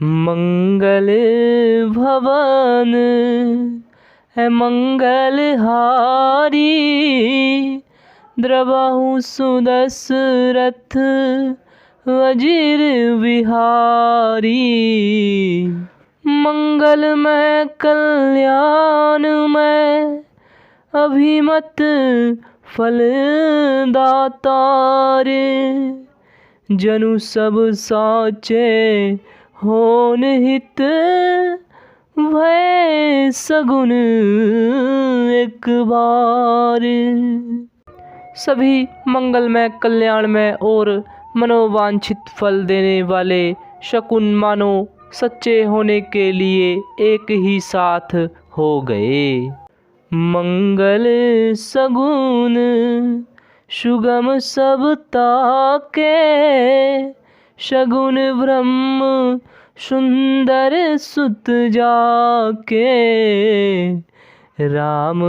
मंगल भवन है मंगलहारी, द्रवहु सुदशरथ वज्र विहारी। मंगलमय कल्याणमय अभिमत फलदातार, जनु सब साचे होन हित, भय सगुन एक बार। सभी मंगलमय कल्याणमय और मनोवांछित फल देने वाले शकुन मानो सच्चे होने के लिए एक ही साथ हो गए। मंगल सगुन सुगम सब ताके, शगुन ब्रह्म सुंदर सुत जाके। राम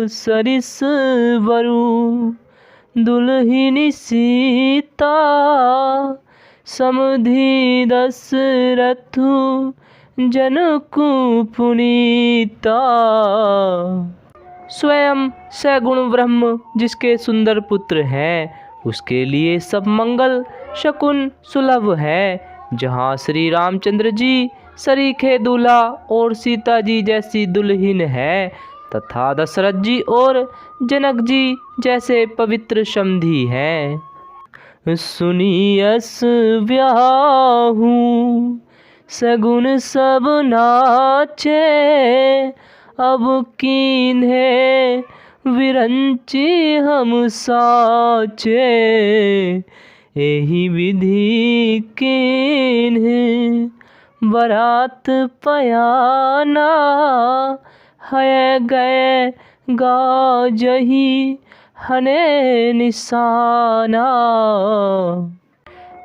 सरिस वरु दुल्हिनी सीता, समधि दशरथु जनकु पुनीता। स्वयं सगुण ब्रह्म जिसके सुंदर पुत्र हैं, उसके लिए सब मंगल शकुन सुलभ है। जहाँ श्री रामचंद्र जी सरीखे दूल्हा और सीता जी जैसी दुल्हन है, तथा दशरथ जी और जनक जी जैसे पवित्र समधी हैं। सुनियस ब्याहू सगुन सब नाचे, अब कीन्हे विरंची हम साचे। एही विधि कीन्हे बरात पयाना, है गए गाजही हने निशाना।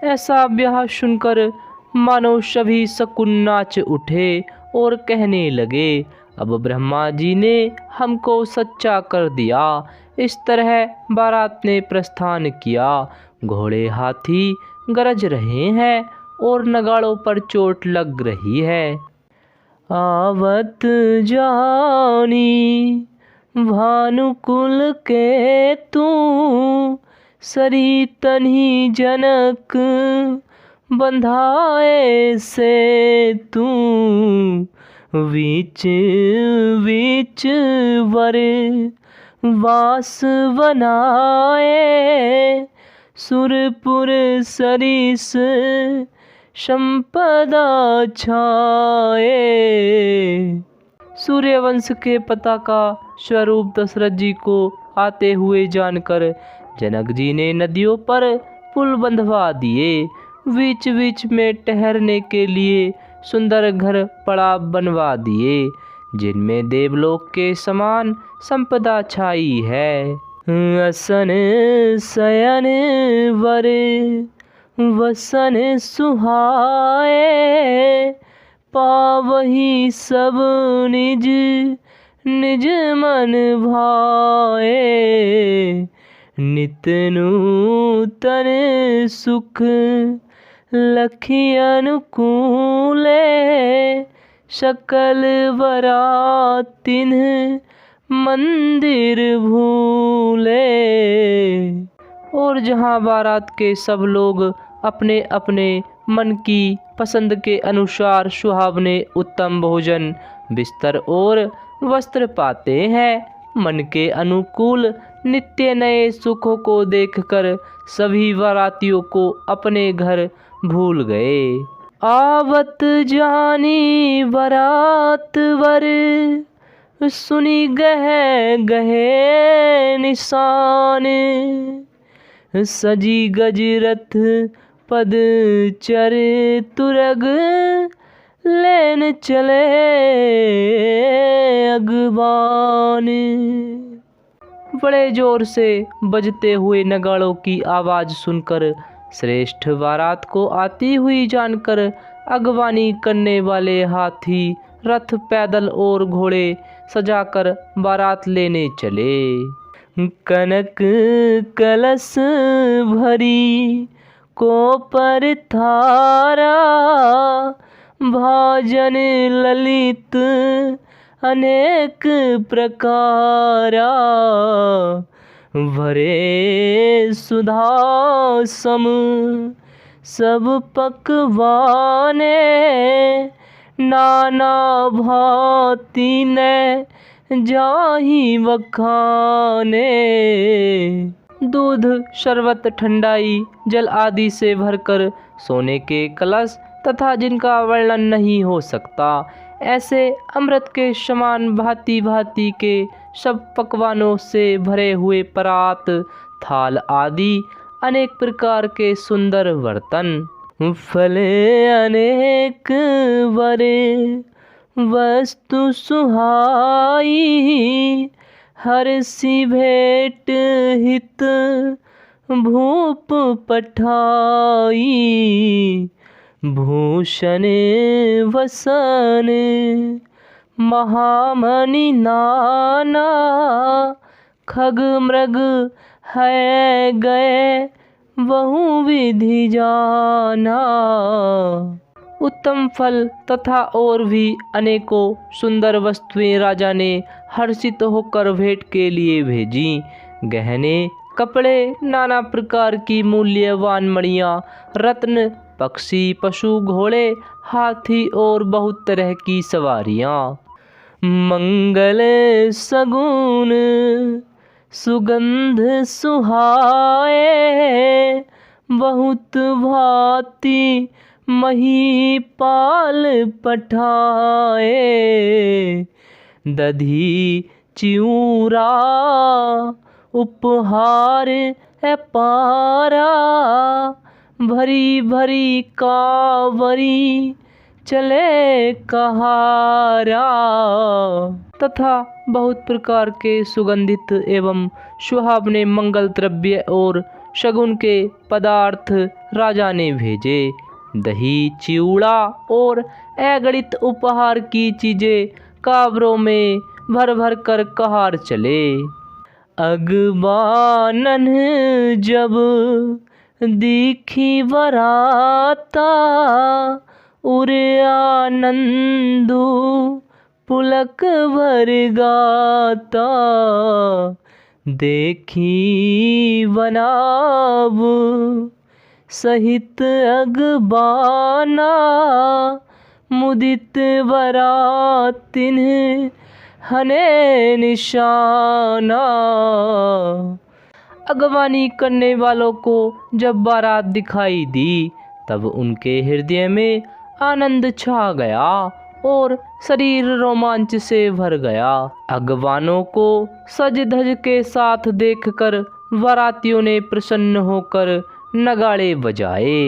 ऐसा ब्याह सुनकर मानो सभी शकुन नाच उठे और कहने लगे, अब ब्रह्मा जी ने हमको सच्चा कर दिया। इस तरह बारात ने प्रस्थान किया। घोड़े हाथी गरज रहे हैं और नगाड़ों पर चोट लग रही है। आवत जानी भानुकुल के तू, सरी तन्ही जनक बंधाए से तू। बीच बीच वर वास बनाए, सुरपुर सरिस संपदा छाए। सूर्यवंश के पताका स्वरूप दशरथ जी को आते हुए जानकर जनक जी ने नदियों पर पुल बंधवा दिए। बीच बीच में ठहरने के लिए सुंदर घर पड़ाव बनवा दिए, जिनमें देवलोक के समान संपदा छाई है। असन शयन वर वसन सुहाए, पावही सब निज निज मन भाए। नित नूतन सुख लखी अनुकूले, सकल बरातिन मंदिर भूले। और जहाँ बारात के सब लोग अपने अपने मन की पसंद के अनुसार सुहावने उत्तम भोजन, बिस्तर और वस्त्र पाते हैं, मन के अनुकूल नित्य नए सुखों को देखकर सभी बारातियों को अपने घर भूल गए। आवत जानी बारात वर, सुनी गहे गहे निशान। सजी गजरथ पद चर तुरग, लेन चले अगवान। बड़े जोर से बजते हुए नगाड़ों की आवाज़ सुनकर, श्रेष्ठ बारात को आती हुई जानकर अगवानी करने वाले हाथी, रथ, पैदल और घोड़े सजाकर बारात लेने चले। कनक कलश भरी को परथारा, भाजन ललित अनेक प्रकारा, भरे सुधा सम सब पकवाने, नाना भांति ने जाहि बखाने। दूध, शरबत, ठंडाई, जल आदि से भरकर सोने के कलश तथा जिनका वर्णन नहीं हो सकता, ऐसे अमृत के समान भांति भांति के सब पकवानों से भरे हुए परात, थाल आदि अनेक प्रकार के सुंदर बर्तन, फले अनेक वरे वस्तु सुहाई, हरषि भेंट हित भूप पठाई, भूषण वसन महामणि नाना, खग मृग है गए बहुविधि जाना। उत्तम फल तथा और भी अनेकों सुंदर वस्तुएं राजा ने हर्षित होकर भेंट के लिए भेजी। गहने, कपड़े, नाना प्रकार की मूल्यवान मणियां, रत्न, पक्षी, पशु, घोड़े, हाथी और बहुत तरह की सवारियां, मंगल सगुन सुगंध सुहाए, बहुत भांति महीपाल पठाए, दधी चिऊरा उपहार अपारा, भरी भरी कांवरी चले कहारा, तथा बहुत प्रकार के सुगंधित एवं सुहावने मंगल द्रव्य और शगुन के पदार्थ राजा ने भेजे। दही, चिवड़ा और अगणित उपहार की चीजें कावरों में भर भर कर कहार चले। अगवानन जब दीखी वराता, उरे आनंदु पुलक भर गाता, देखी बनाव सहित अगबाना, मुदित वरातिन हने निशाना। अगवानी करने वालों को जब बारात दिखाई दी, तब उनके हृदय में आनंद छा गया और शरीर रोमांच से भर गया। अगवानों को सज धज के साथ देखकर बारातियों ने प्रसन्न होकर नगाड़े बजाए।